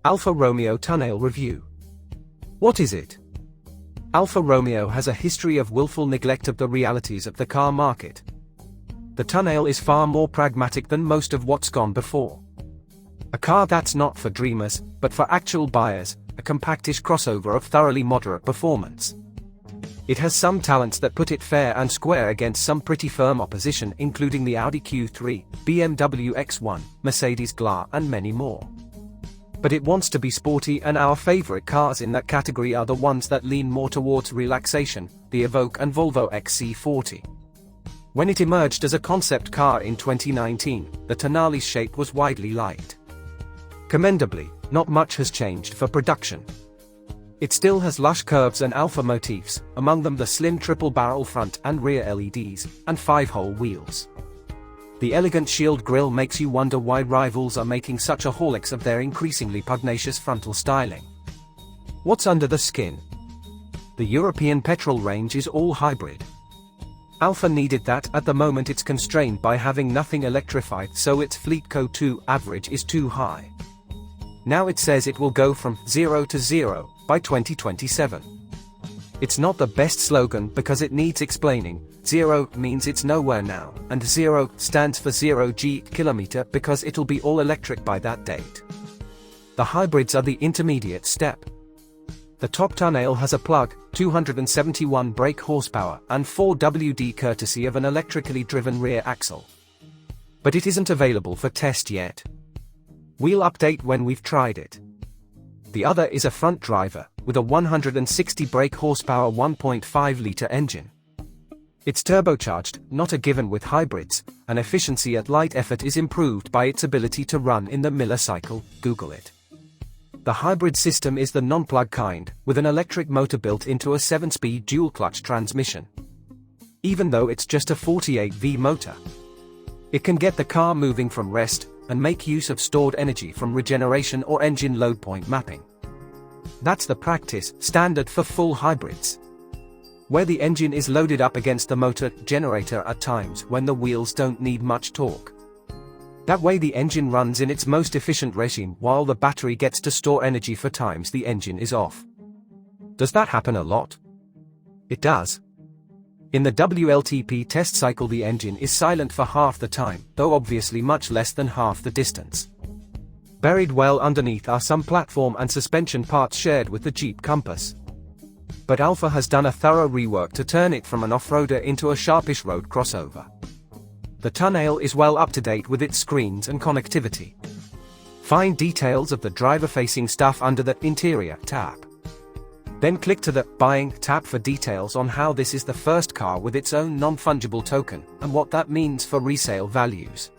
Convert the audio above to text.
Alfa Romeo Tonale Review. What is it? Alfa Romeo has a history of willful neglect of the realities of the car market. The Tonale is far more pragmatic than most of what's gone before. A car that's not for dreamers, but for actual buyers, a compactish crossover of thoroughly moderate performance. It has some talents that put it fair and square against some pretty firm opposition, including the Audi Q3, BMW X1, Mercedes GLA and many more. But it wants to be sporty, and our favorite cars in that category are the ones that lean more towards relaxation, the Evoque and Volvo XC40. When it emerged as a concept car in 2019, the Tonale's shape was widely liked. Commendably, not much has changed for production. It still has lush curves and alpha motifs, among them the slim triple-barrel front and rear LEDs, and 5-hole wheels. The elegant shield grille makes you wonder why rivals are making such a haulix of their increasingly pugnacious frontal styling. What's under the skin? The European petrol range is all hybrid. Alfa needed that. At the moment it's constrained by having nothing electrified, so its fleet CO2 average is too high. Now it says it will go from 0 to 0 by 2027. It's not the best slogan because it needs explaining. 0 means it's nowhere now, and 0 stands for 0 kilometer because it'll be all electric by that date. The hybrids are the intermediate step. The top Tonale has a plug, 271 brake horsepower, and 4 WD courtesy of an electrically driven rear axle. But it isn't available for test yet. We'll update when we've tried it. The other is a front driver, with a 160 brake horsepower 1.5-litre engine. It's turbocharged, not a given with hybrids, and efficiency at light effort is improved by its ability to run in the Miller cycle. Google it. The hybrid system is the non-plug kind, with an electric motor built into a 7-speed dual-clutch transmission. Even though it's just a 48V motor, it can get the car moving from rest, and make use of stored energy from regeneration or engine load point mapping. That's the practice standard for full hybrids, where the engine is loaded up against the motor generator at times when the wheels don't need much torque. That way the engine runs in its most efficient regime while the battery gets to store energy for times the engine is off. Does that happen a lot? It does. In the WLTP test cycle the engine is silent for half the time, though obviously much less than half the distance. Buried well underneath are some platform and suspension parts shared with the Jeep Compass. But Alfa has done a thorough rework to turn it from an off-roader into a sharpish road crossover. The Tonale is well up to date with its screens and connectivity. Find details of the driver-facing stuff under the Interior tab. Then click to the Buying tab for details on how this is the first car with its own non-fungible token, and what that means for resale values.